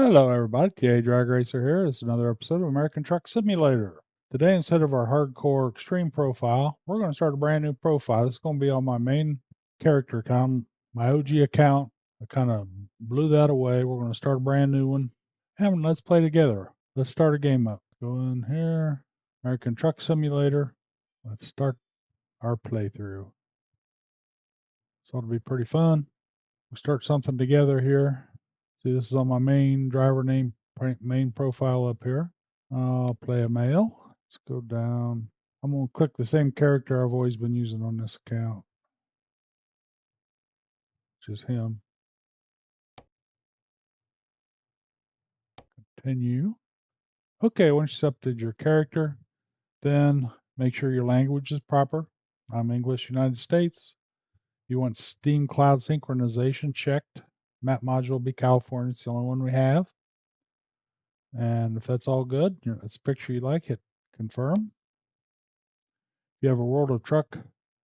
Hello everybody, TA TrakRacer here. This is another episode of American Truck Simulator. Today, instead of our hardcore extreme profile, we're going to start a brand new profile. This is going to be on my main character account, my OG account. I kind of blew that away. We're going to start a brand new one. And let's play together. Let's start a game up. Go in here, American Truck Simulator. Let's start our playthrough. So it'll be pretty fun. We'll start something together here. See, this is on my main driver name, main profile up here. I'll play a male. Let's go down. I'm going to click the same character I've always been using on this account, which is him. Continue. Okay, once you selected your character, then make sure your language is proper. I'm English, United States. You want Steam Cloud synchronization checked. Map module will be California. It's the only one we have. And if that's all good, that's a picture you like, hit confirm. If you have a World of Truck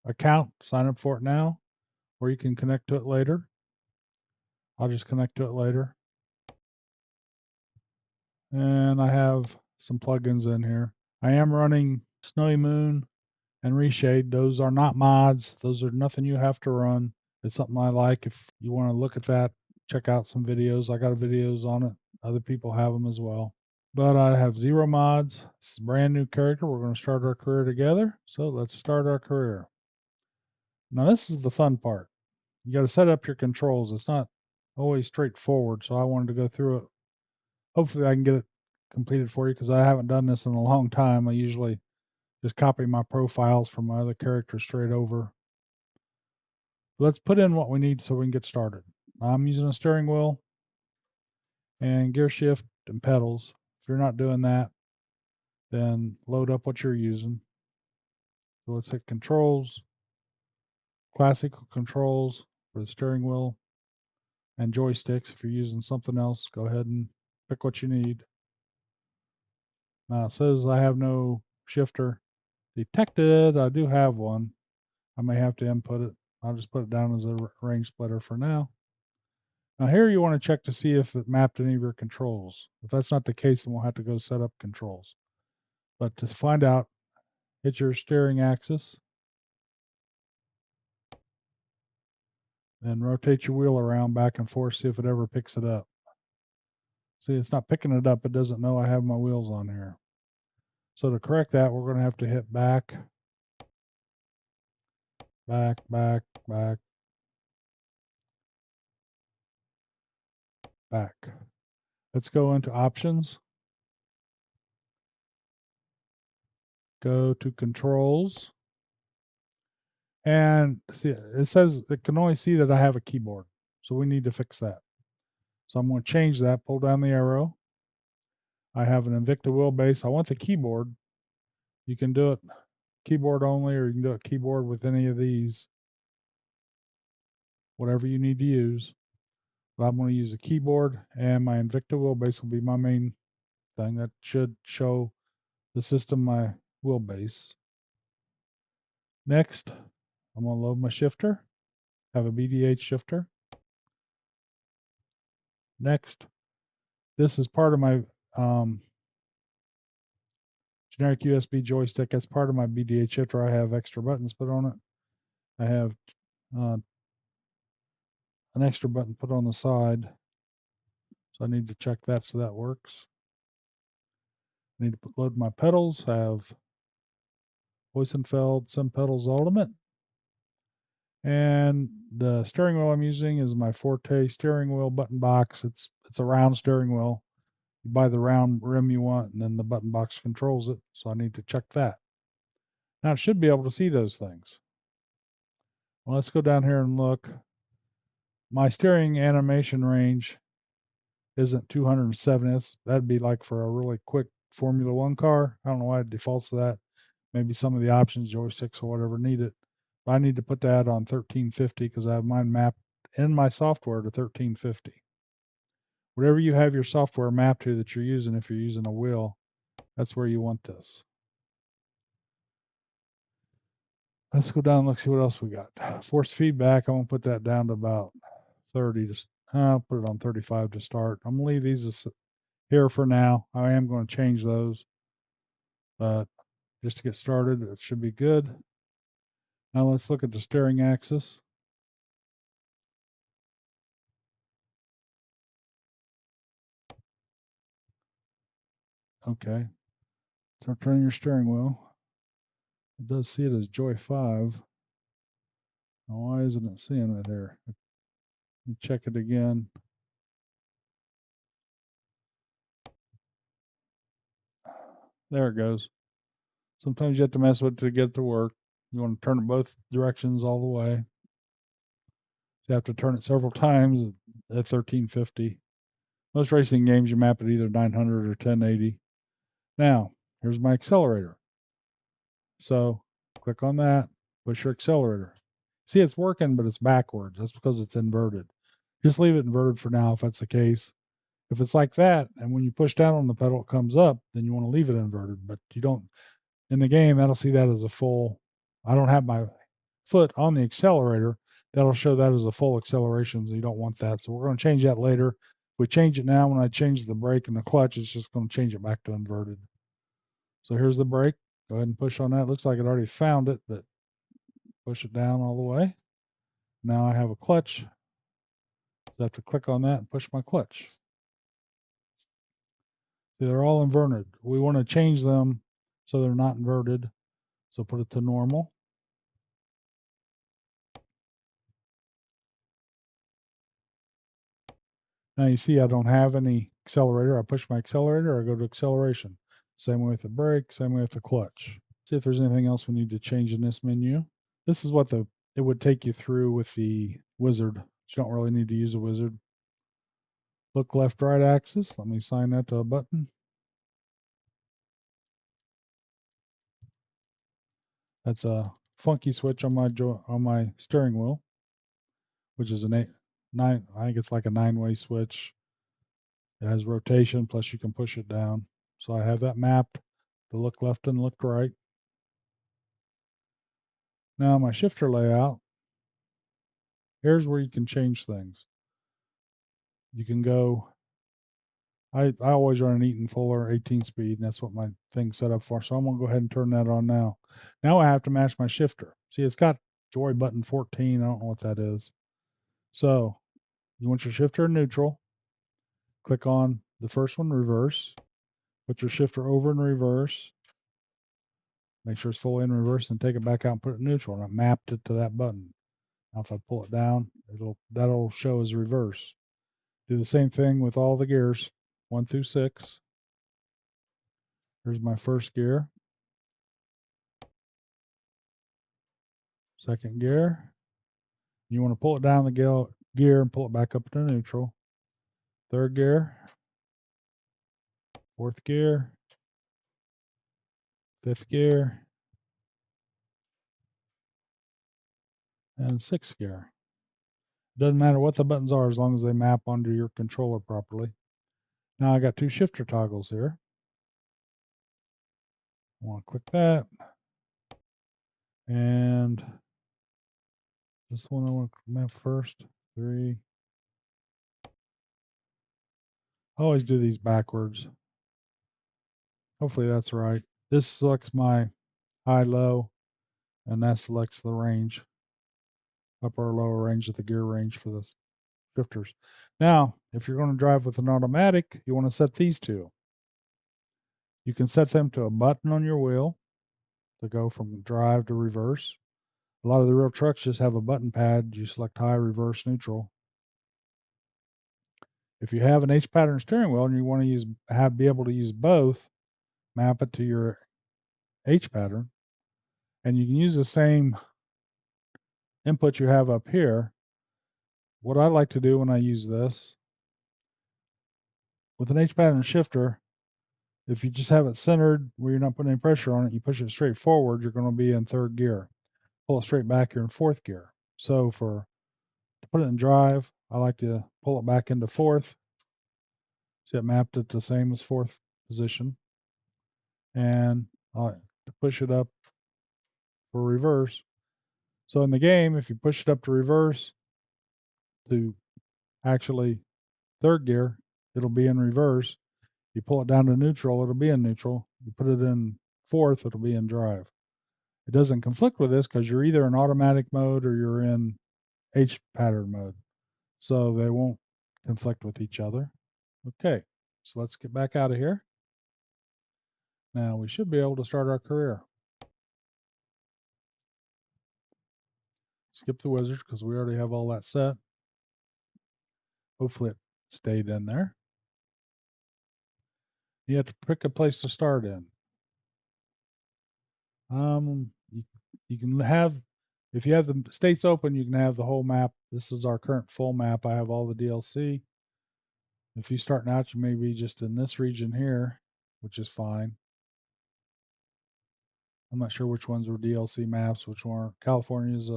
account, sign up for it now, or you can connect to it later. I'll just connect to it later. And I have some plugins in here. I am running Snowy Moon and Reshade. Those are not mods. Those are nothing you have to run. It's something I like. If you want to look at that, check out some videos. I got videos on it. Other people have them as well. But I have 0 mods. It's a brand new character. We're going to start our career together. So let's start our career. Now this is the fun part. You got to set up your controls. It's not always straightforward. So I wanted to go through it. Hopefully I can get it completed for you because I haven't done this in a long time. I usually just copy my profiles from my other characters straight over. Let's put in what we need so we can get started. I'm using a steering wheel and gear shift and pedals. If you're not doing that, then load up what you're using. So let's hit controls, classical controls for the steering wheel and joysticks. If you're using something else, go ahead and pick what you need. Now it says I have no shifter detected. I do have one. I may have to input it. I'll just put it down as a range splitter for now. Now here you want to check to see if it mapped any of your controls. If that's not the case, then we'll have to go set up controls. But to find out, hit your steering axis. Then rotate your wheel around back and forth, see if it ever picks it up. See, it's not picking it up. It doesn't know I have my wheels on here. So to correct that, we're going to have to hit back, back, back, back, back. Let's go into options. Go to controls. And see, it says it can only see that I have a keyboard. So we need to fix that. So I'm going to change that, pull down the arrow. I have an Invicta wheelbase. I want the keyboard. You can do it keyboard only, or you can do it keyboard with any of these, whatever you need to use. But I'm going to use a keyboard, and my Invicta wheelbase will be my main thing. That should show the system my wheelbase. Next, I'm going to load my shifter. Have a BDH shifter. Next, this is part of my generic USB joystick. That's part of my BDH shifter. I have extra buttons put on it. I have an extra button put on the side. So I need to check that so that works. I need to load my pedals. I have Heusinkfeld Sim Pedals Ultimate. And the steering wheel I'm using is my Forte steering wheel button box. It's a round steering wheel. You buy the round rim you want, and then the button box controls it. So I need to check that. Now it should be able to see those things. Well, let's go down here and look. My steering animation range isn't 270. That'd be like for a really quick Formula One car. I don't know why it defaults to that. Maybe some of the options, joysticks or whatever, need it. But I need to put that on 1350 because I have mine mapped in my software to 1350. Whatever you have your software mapped to that you're using, if you're using a wheel, that's where you want this. Let's go down and look, see what else we got. Force feedback, I'm going to put that down to about 30 just I'll put it on 35 to start. I'm going to leave these here for now. I am going to change those, but just to get started, it should be good. Now let's look at the steering axis. Okay, start turning your steering wheel. It does see it as Joy 5. Now, why isn't it seeing it here? Let me check it again. There it goes. Sometimes you have to mess with it to get it to work. You want to turn it both directions all the way. You have to turn it several times at 1350. Most racing games, you map it either 900 or 1080. Now, here's my accelerator. So click on that, push your accelerator. See, it's working, but it's backwards. That's because it's inverted. Just leave it inverted for now if that's the case. If it's like that, and when you push down on the pedal, it comes up, then you want to leave it inverted. But you don't, in the game, that'll see that as a full. I don't have my foot on the accelerator. That'll show that as a full acceleration, so you don't want that. So we're going to change that later. If we change it now, when I change the brake and the clutch, it's just going to change it back to inverted. So here's the brake. Go ahead and push on that. Looks like it already found it, but push it down all the way. Now I have a clutch. So I have to click on that and push my clutch. See, they're all inverted. We want to change them so they're not inverted. So put it to normal. Now you see I don't have any accelerator. I push my accelerator, I go to acceleration. Same way with the brake, same way with the clutch. See if there's anything else we need to change in this menu. This is what it would take you through with the wizard. You don't really need to use a wizard. Look left, right axis. Let me assign that to a button. That's a funky switch on my steering wheel, which is I think it's like a 9-way switch. It has rotation, plus you can push it down. So I have that mapped to look left and look right. Now my shifter layout, here's where you can change things. You can go, I always run an Eaton Fuller 18 speed, and that's what my thing's set up for. So I'm going to go ahead and turn that on now. Now I have to match my shifter. See, it's got Joy Button 14. I don't know what that is. So you want your shifter in neutral. Click on the first one, reverse. Put your shifter over in reverse. Make sure it's fully in reverse and take it back out and put it in neutral. And I mapped it to that button. Now if I pull it down, that'll show as reverse. Do the same thing with all the gears, 1 through 6. Here's my first gear. Second gear. You want to pull it down the gear and pull it back up to neutral. Third gear. Fourth gear. Fifth gear. And sixth gear. Doesn't matter what the buttons are as long as they map onto your controller properly. Now I got 2 shifter toggles here. I want to click that. And this one I want to map first. 3. I always do these backwards. Hopefully that's right. This selects my high, low, and that selects the range, upper or lower range of the gear range for the shifters. Now, if you're going to drive with an automatic, you want to set these two. You can set them to a button on your wheel to go from drive to reverse. A lot of the real trucks just have a button pad. You select high, reverse, neutral. If you have an H pattern steering wheel and you want to be able to use both, map it to your H pattern, and you can use the same input you have up here. What I like to do when I use this with an H pattern shifter, if you just have it centered where you're not putting any pressure on it, you push it straight forward, you're going to be in third gear. Pull it straight back, you're in fourth gear. So to put it in drive, I like to pull it back into fourth. See, it mapped it the same as fourth position. And I like to push it up for reverse. So in the game, if you push it up to reverse to Actually, third gear, it'll be in reverse. You pull it down to neutral, it'll be in neutral. You put it in fourth, it'll be in drive. It doesn't conflict with this because you're either in automatic mode or you're in H pattern mode. So they won't conflict with each other. Okay, so let's get back out of here. Now we should be able to start our career. Skip the wizards because we already have all that set. Hopefully it stayed in there. You have to pick a place to start in. You can have, if you have the states open, you can have the whole map. This is our current full map. I have all the DLC. If you're starting out, you may be just in this region here, which is fine. I'm not sure which ones were DLC maps, which weren't. California's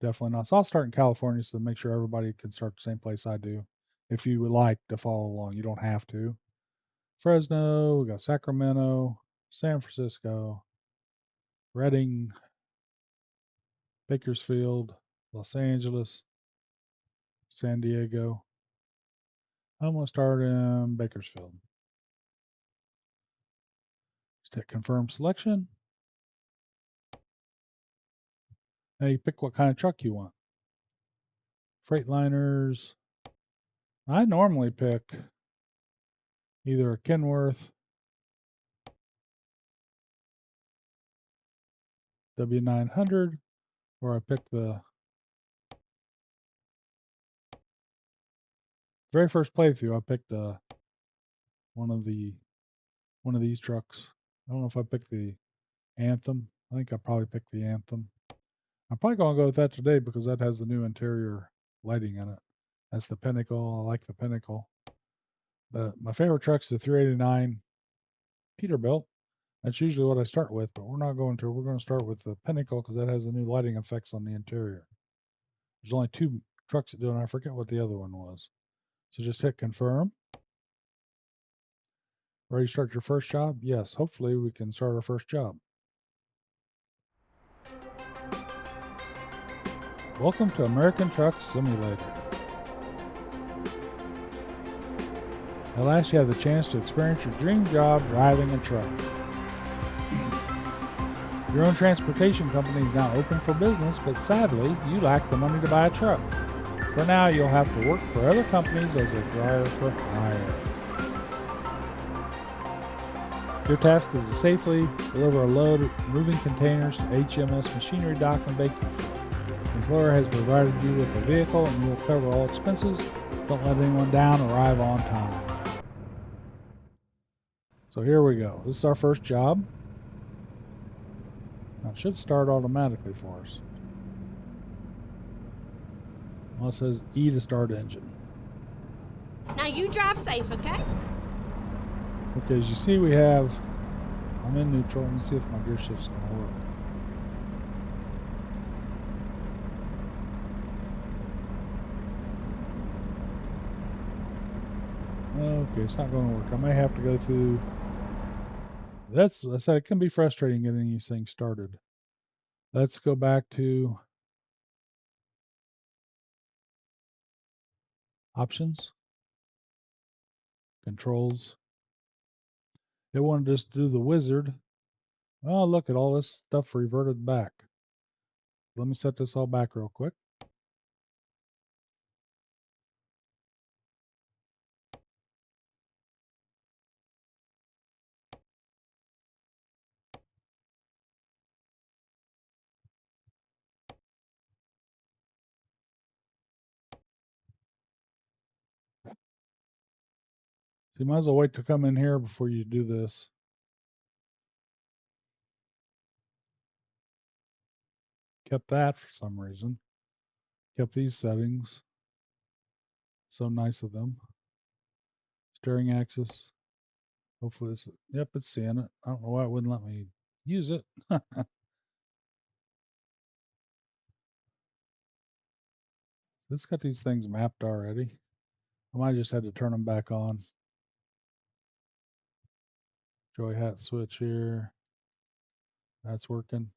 definitely not. So I'll start in California so to make sure everybody can start the same place I do. If you would like to follow along, you don't have to. Fresno, we got Sacramento, San Francisco, Redding, Bakersfield, Los Angeles, San Diego. I'm going to start in Bakersfield. Just hit confirm selection. Now you pick what kind of truck you want. Freightliners. I normally pick either a Kenworth, W900, or I pick the very first playthrough. I picked one of these trucks. I don't know if I picked the Anthem. I think I probably picked the Anthem. I'm probably going to go with that today because that has the new interior lighting in it. That's the Pinnacle. I like the Pinnacle. But my favorite truck's the 389 Peterbilt. That's usually what I start with, but we're not going to. We're going to start with the Pinnacle because that has the new lighting effects on the interior. There's only two trucks that do it, and I forget what the other one was. So just hit confirm. Ready to start your first job? Yes, hopefully we can start our first job. Welcome to American Truck Simulator. At last you have the chance to experience your dream job driving a truck. Your own transportation company is now open for business, but sadly, you lack the money to buy a truck. For now, you'll have to work for other companies as a driver for hire. Your task is to safely deliver a load of moving containers to HMS Machinery Dock in Bakersfield. The employer has provided you with a vehicle and you will cover all expenses. Don't let anyone down. Arrive on time. So here we go. This is our first job. Now it should start automatically for us. Well, it says E to start engine. Now you drive safe, okay? Okay, as you see, I'm in neutral. Let me see if my gear shift's going to work. Okay, it's not going to work. I may have to go through. I said it can be frustrating getting these things started. Let's go back to options, controls. It wanted us to do the wizard. Oh, look at all this stuff reverted back. Let me set this all back real quick. So you might as well wait to come in here before you do this. Kept that for some reason. Kept these settings. So nice of them. Steering axis. Hopefully yep, it's seeing it. I don't know why it wouldn't let me use it. It's got these things mapped already. I might just have to turn them back on. Joy hat switch here. That's working.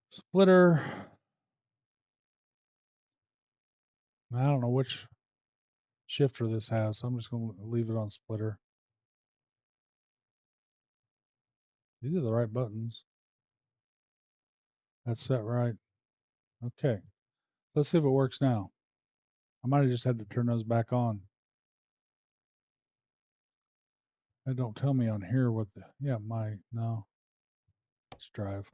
Splitter. I don't know which shifter this has, so I'm just going to leave it on splitter. These are the right buttons. That's set right. Okay. Let's see if it works now. I might have just had to turn those back on. They don't tell me on here what the, no. Let's drive.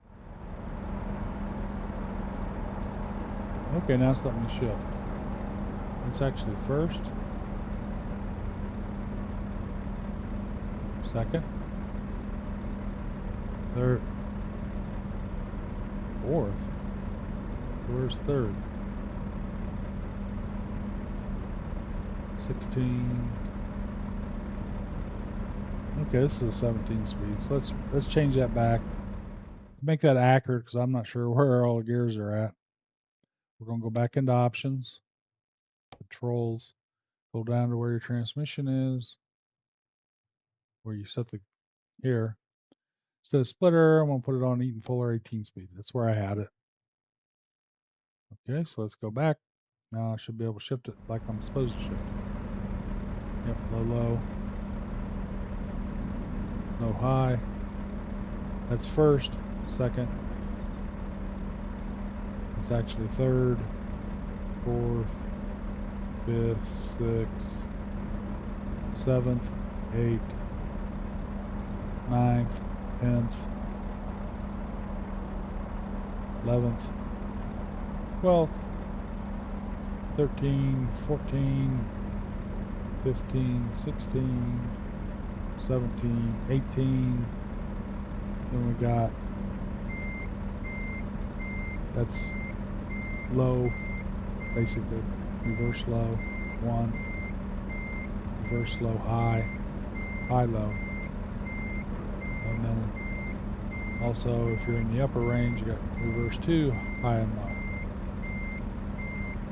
Okay, now it's letting me shift. It's actually first, second, third, fourth. Where's third? 16. Okay, this is a 17 speed. So let's change that back. Make that accurate because I'm not sure where all the gears are at. We're going to go back into options, controls, go down to where your transmission is, where you set the here. Instead of splitter, I'm going to put it on even fuller 18 speed. That's where I had it. Okay, so let's go back. Now I should be able to shift it like I'm supposed to shift it. Yep, low, low. Low, high. That's first, second. It's actually third, fourth, fifth, sixth, seventh, eighth, ninth, 10th, 11th, 12th, 13, 14, 15, 16, 17, 18. Then we got, that's low, basically, reverse low, 1, reverse low, high, high low. And then also, if you're in the upper range, you got reverse 2, high and low.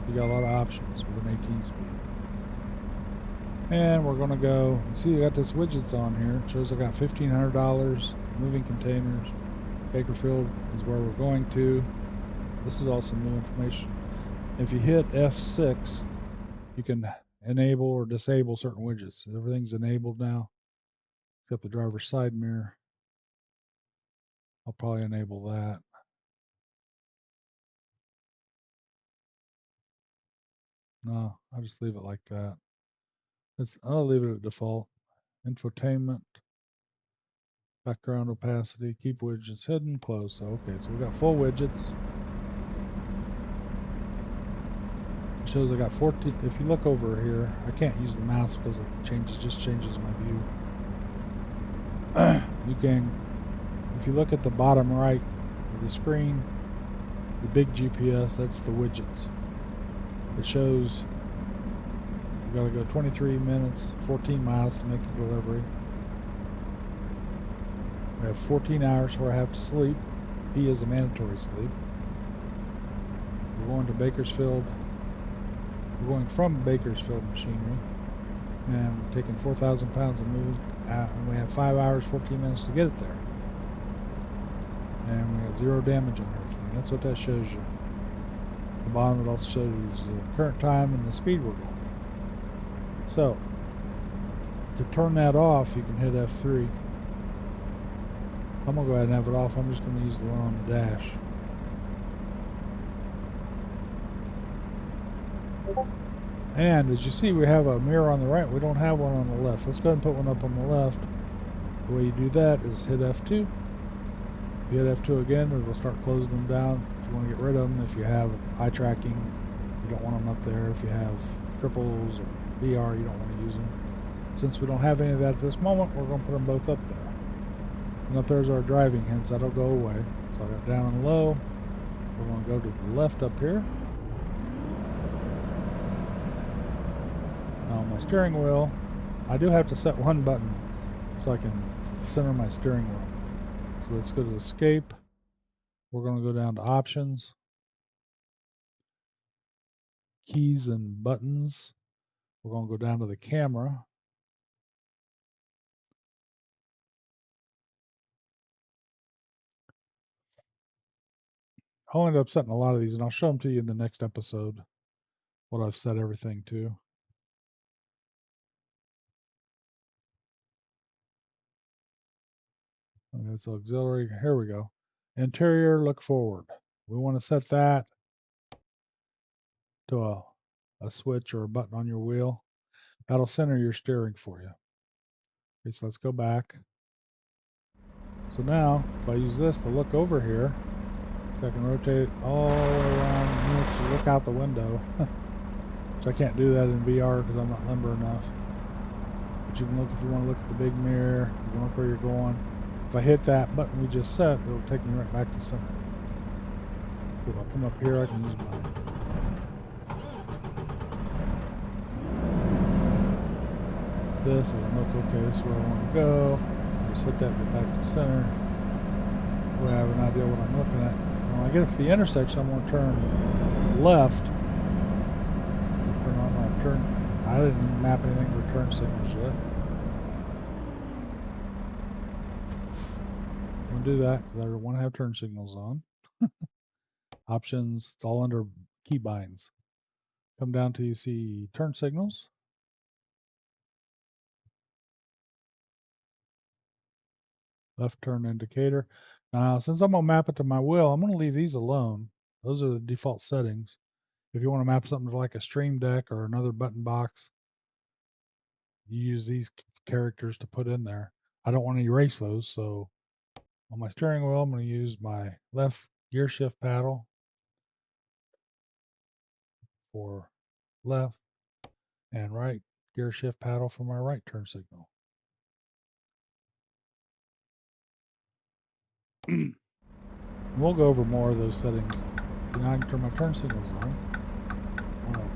You got a lot of options with an 18 speed. And we're going to go, see, I got this widgets on here. It shows I got $1,500, moving containers. Bakerfield is where we're going to. This is also new information. If you hit F6, you can enable or disable certain widgets. Everything's enabled now, except the driver's side mirror. I'll probably enable that. No, I'll just leave it like that. I'll leave it at default. Infotainment, background opacity, keep widgets hidden, close. So, okay, so we got full widgets. It shows I got 14. If you look over here, I can't use the mouse because it just changes my view. You can, if you look at the bottom right of the screen, the big GPS, that's the widgets. It shows you got to go 23 minutes, 14 miles to make the delivery. I have 14 hours where I have to sleep. P is a mandatory sleep. We're going to Bakersfield. We're going from Bakersfield Machinery. And we're taking 4,000 pounds of moving out. And we have 5 hours, 14 minutes to get it there. And we got 0 damage on everything. That's what that shows you. At the bottom it also shows you the current time and the speed we're going. So, to turn that off, you can hit F3. I'm going to go ahead and have it off. I'm just going to use the one on the dash. And as you see, we have a mirror on the right. We don't have one on the left. Let's go ahead and put one up on the left. The way you do that is hit F2. If you hit F2 again, it'll start closing them down. If you want to get rid of them, if you have eye tracking, you don't want them up there. If you have triples or VR, you don't want to use them. Since we don't have any of that at this moment, we're going to put them both up there. And up there's our driving, hence that'll go away. So I got down and low. We're going to go to the left up here. Now on my steering wheel, I do have to set one button so I can center my steering wheel. So let's go to escape. We're going to go down to options, keys and buttons. We're going to go down to the camera. I'll end up setting a lot of these, and I'll show them to you in the next episode. what I've set everything to. Okay, so auxiliary, here we go. Interior, look forward. We want to set that to a switch or a button on your wheel. That'll center your steering for you. Okay, so let's go back. So now, if I use this to look over here, so I can rotate all the way around to look out the window. Which I can't do that in VR because I'm not limber enough. But you can look if you want to look at the big mirror, you can look where you're going. If I hit that button we just set, it'll take me right back to center. So if I come up here, I can use my this, and look, okay, this is where I want to go. Just hit that, go back to center. That way I have an idea what I'm looking at. And when I get to the intersection, I'm going to turn left. Turn on my turn. I didn't even map anything for turn signals yet. I'm going to do that because I want to have turn signals on. Options, it's all under keybinds. Come down till you see turn signals. Left turn indicator. Now, since I'm going to map it to my wheel, I'm going to leave these alone. Those are the default settings. If you want to map something like a Streamdeck or another button box, you use these characters to put in there. I don't want to erase those, so on my steering wheel, I'm going to use my left gear shift paddle for left and right gear shift paddle for my right turn signal. We'll go over more of those settings. So now I can turn my turn signals on.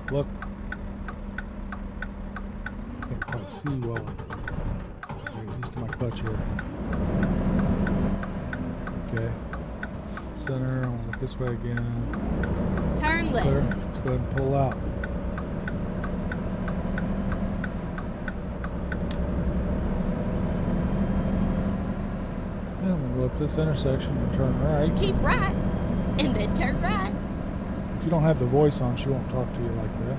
Look. Can't quite see well. Get used to my clutch here. Okay. Center. I'm going to look this way again. Turn left. Clear. Let's go ahead and pull out. And we'll go up this intersection and turn right. Keep right, and then turn right. If you don't have the voice on, she won't talk to you like that.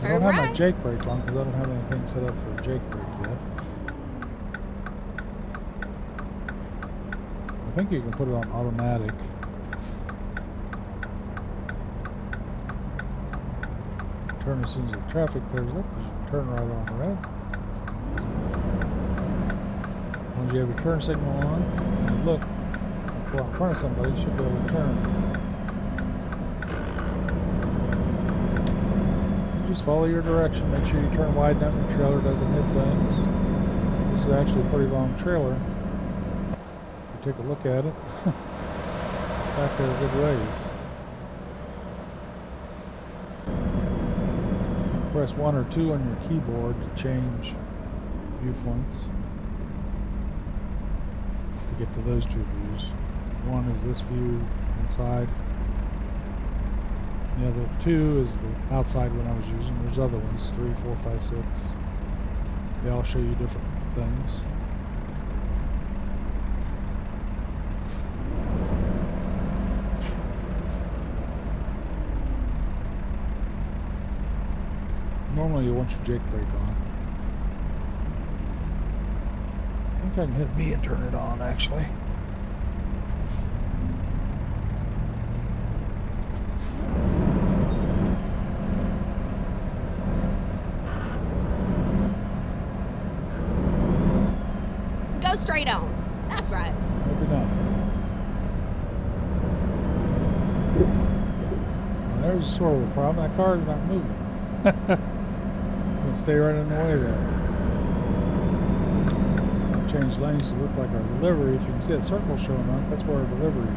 I don't have my Jake brake on because I don't have anything set up for a Jake brake yet. I think you can put it on automatic. Turn as soon as the traffic clears up, turn right on red. As long as you have your turn signal on, and look, pull out in front of somebody, you should be able to turn. Just follow your direction. Make sure you turn wide enough the trailer doesn't hit things. This is actually a pretty long trailer. Take a look at it. Back there a good ways. Press 1 or 2 on your keyboard to change viewpoints. To get to those two views. One is this view inside. The other 2 is the outside one I was using. There's other ones, 3, 4, 5, 6. They all show you different things. Normally you want your Jake brake on. I think I can hit B and turn it on actually. Go straight on. That's right. Maybe not. Well, there's sort of a problem. That car is not moving. Stay right in the way there. Change lanes to look like our delivery. If you can see that circle showing up, that's where our delivery is.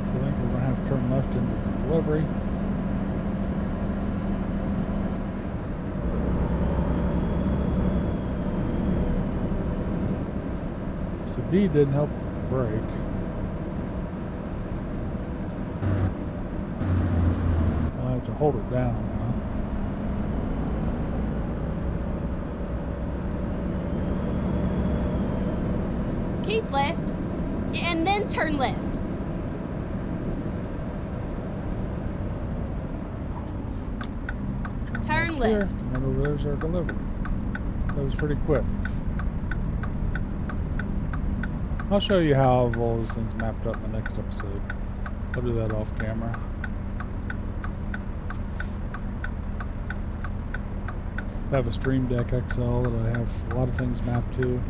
So I think we're going to have to turn left into the delivery. So B didn't help with the brake. I'll have to hold it down now. Keep left, and then turn left. Turn Here, left. and then over there's our delivery. That was pretty quick. I'll show you how all those things mapped up in the next episode. I'll do that off camera. I have a Streamdeck XL that I have a lot of things mapped to.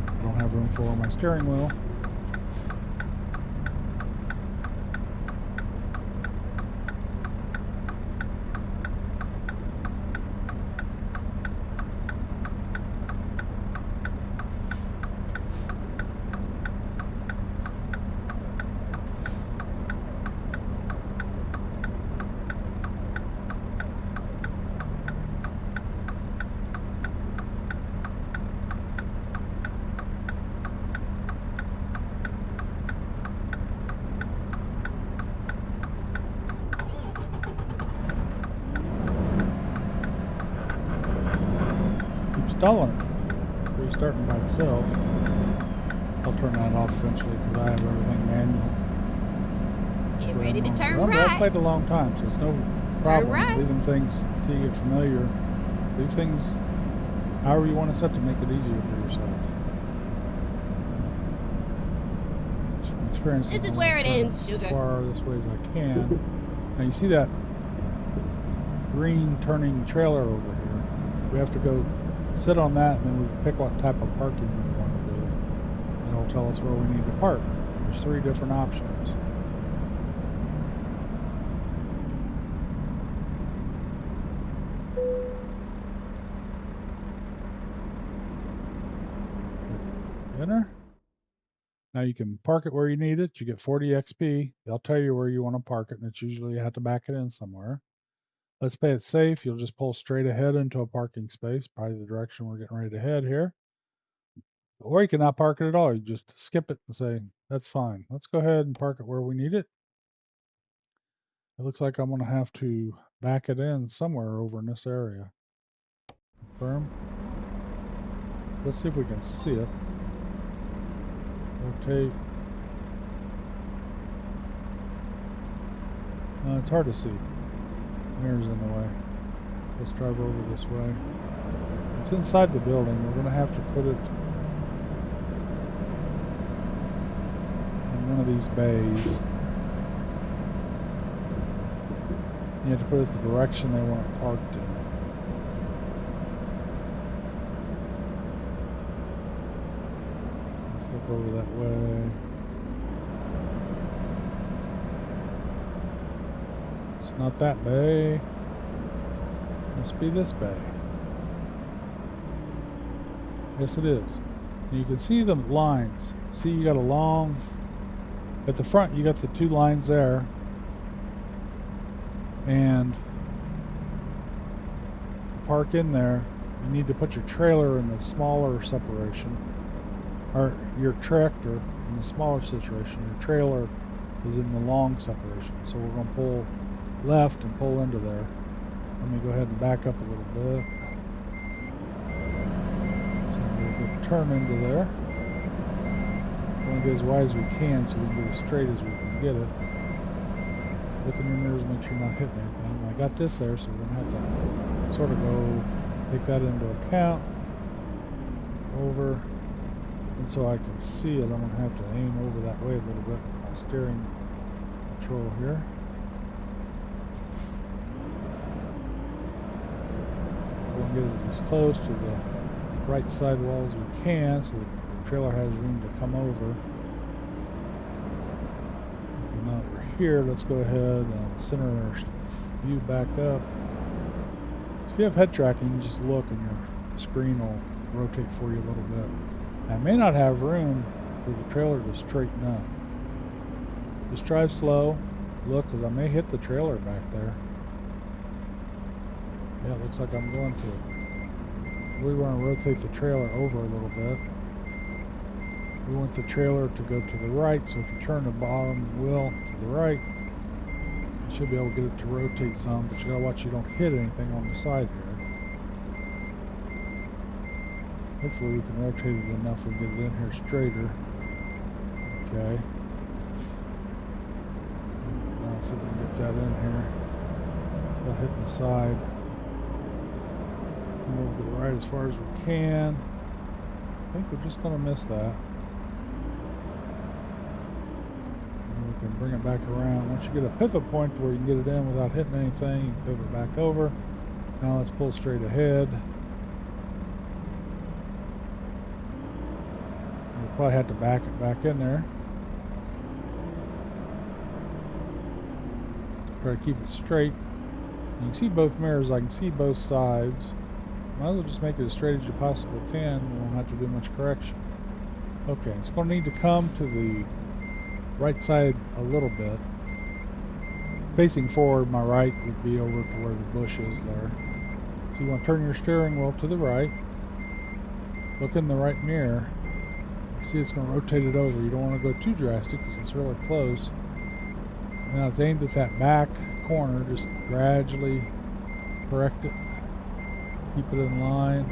I don't have room for on my steering wheel. Stalling it. Restarting by itself. I'll turn that off eventually because I have everything manual. Get ready to turn I've right. played a long time, so it's no problem right. leaving things till you get familiar. Leave things however you want to set to make it easier for yourself. This is where it ends, sugar. As far this way as I can. Now you see that green turning trailer over here. We have to go sit on that, and then we pick what type of parking we want to do. And it'll tell us where we need to park. There's 3 different options. Enter. Now you can park it where you need it. You get 40 XP. They'll tell you where you want to park it, and it's usually you have to back it in somewhere. Let's play it safe. You'll just pull straight ahead into a parking space, probably the direction we're getting ready to head here. Or you can not park it at all. You just skip it and say, that's fine. Let's go ahead and park it where we need it. It looks like I'm going to have to back it in somewhere over in this area. Confirm. Let's see if we can see it. Rotate. It's hard to see. Mirror's in the way. Let's drive over this way. It's inside the building. We're going to have to put it in one of these bays. You have to put it the direction they want it parked in. Let's look over that way. It's not that bay. Must be this bay. Yes, it is. And you can see the lines. See, you got a long... At the front, you got the 2 lines there. And... park in there. You need to put your trailer in the smaller separation. Or your tractor in the smaller situation. Your trailer is in the long separation. So we're going to pull left and pull into there. Let me go ahead and back up a little bit. So I'm going to turn into there. Want to get as wide as we can so we can get as straight as we can get it. Look in your mirrors, make sure you're not hitting anything. I got this there, so we're going to have to sort of go take that into account. Over. And so I can see it, I'm going to have to aim over that way a little bit with my steering control here. We'll get it as close to the right side wall as we can so the trailer has room to come over. So now that we're here, let's go ahead and center our view back up. If you have head tracking, you just look and your screen will rotate for you a little bit. I may not have room for the trailer to straighten up. Just drive slow. Look, because I may hit the trailer back there. Yeah, it looks like I'm going to. We want to rotate the trailer over a little bit. We want the trailer to go to the right, so if you turn the bottom wheel to the right, you should be able to get it to rotate some, but you gotta watch you don't hit anything on the side here. Hopefully we can rotate it enough we can get it in here straighter. Okay. Now let's see if we can get that in here without hitting the side. right as far as we can. I think we're just going to miss that. And we can bring it back around. Once you get a pivot point where you can get it in without hitting anything, you can pivot back over. Now let's pull straight ahead. We'll probably have to back it back in there. Try to keep it straight. You can see both mirrors. I can see both sides. Might as well just make it as straight as you possibly can. We won't have to do much correction. Okay, it's going to need to come to the right side a little bit. Facing forward, my right would be over to where the bush is there. So you want to turn your steering wheel to the right. Look in the right mirror. See, it's going to rotate it over. You don't want to go too drastic because it's really close. Now it's aimed at that back corner. Just gradually correct it. Keep it in line.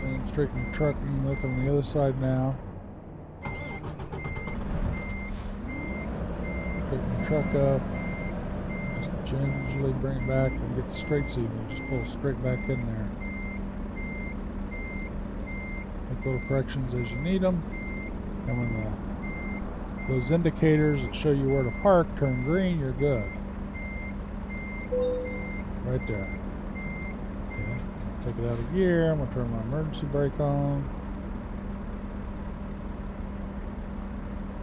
And straighten the truck. You can look on the other side now. Straighten the truck up. Just gingerly bring it back and get straight so you can just pull straight back in there. Make little corrections as you need them. And when those indicators that show you where to park turn green, you're good. Right there. Okay. Take it out of gear. I'm going to turn my emergency brake on.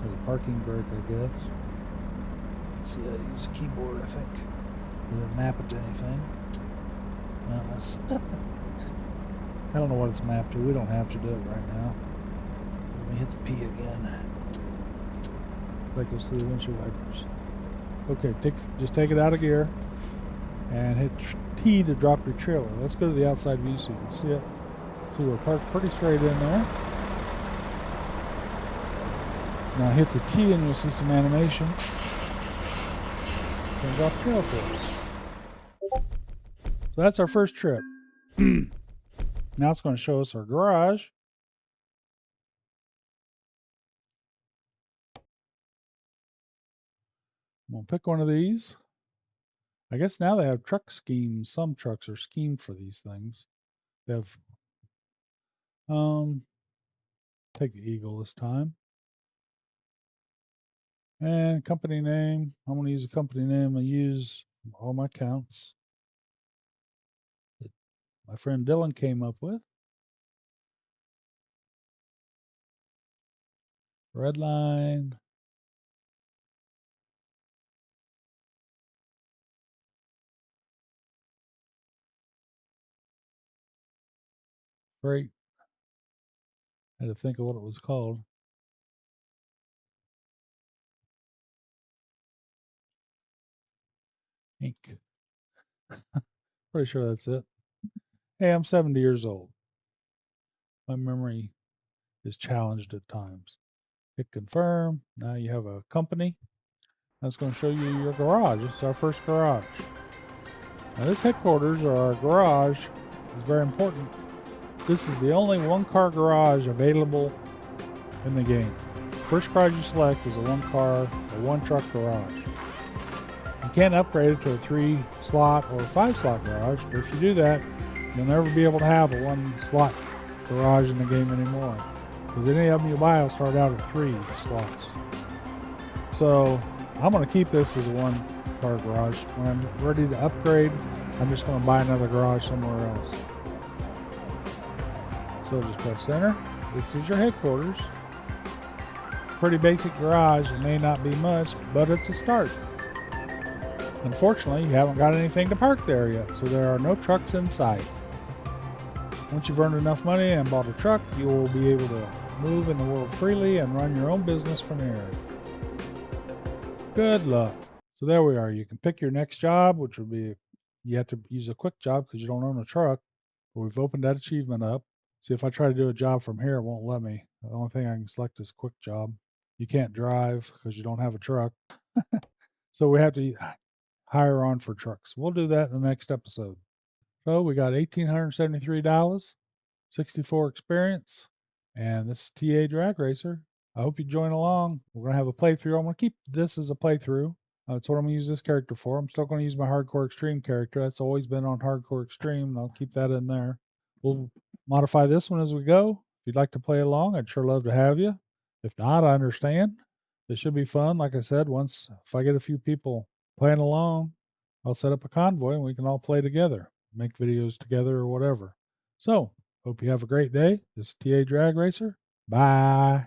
Or the parking brake, I guess. Let's see, I use a keyboard, I think. Does it map it to anything? No, that's... I don't know what it's mapped to. We don't have to do it right now. Let me hit the P again. That goes through the windshield wipers. Okay, just take it out of gear and hit T to drop your trailer. Let's go to the outside view so you can see it. See, we're parked pretty straight in there. Now hit the T and you'll see some animation. It's going to drop the trailer for us. So that's our first trip. Now it's going to show us our garage. I'm going to pick one of these. I guess now they have truck schemes. Some trucks are schemed for these things. They have, take the Eagle this time. And company name. I'm going to use a company name I use all my accounts that my friend Dylan came up with. Redline. Great. I had to think of what it was called. Inc. Pretty sure that's it. Hey, I'm 70 years old. My memory is challenged at times. Hit confirm. Now you have a company. That's going to show you your garage. This is our first garage. Now this headquarters or our garage is very important. This is the only one-car garage available in the game. First garage you select is a one-car or one-truck garage. You can't upgrade it to a 3-slot or a 5-slot garage, but if you do that, you'll never be able to have a 1-slot garage in the game anymore. Because any of them you buy will start out at 3 slots. So I'm going to keep this as a one-car garage. When I'm ready to upgrade, I'm just going to buy another garage somewhere else. So just press enter. This is your headquarters. Pretty basic garage. It may not be much, but it's a start. Unfortunately, you haven't got anything to park there yet, so there are no trucks in sight. Once you've earned enough money and bought a truck, you will be able to move in the world freely and run your own business from here. Good luck. So there we are. You can pick your next job, which would be, you have to use a quick job because you don't own a truck. But we've opened that achievement up. See, if I try to do a job from here, it won't let me. The only thing I can select is quick job. You can't drive because you don't have a truck. So we have to hire on for trucks. We'll do that in the next episode. So we got $1,873, 64 experience, and this is TA Drag Racer. I hope you join along. We're going to have a playthrough. I'm going to keep this as a playthrough. That's what I'm going to use this character for. I'm still going to use my Hardcore Extreme character. That's always been on Hardcore Extreme, and I'll keep that in there. we'll modify this one as we go. If you'd like to play along, I'd sure love to have you. If not, I understand. It should be fun. Like I said, if I get a few people playing along, I'll set up a convoy and we can all play together, make videos together or whatever. So, hope you have a great day. This is TA Drag Racer. Bye.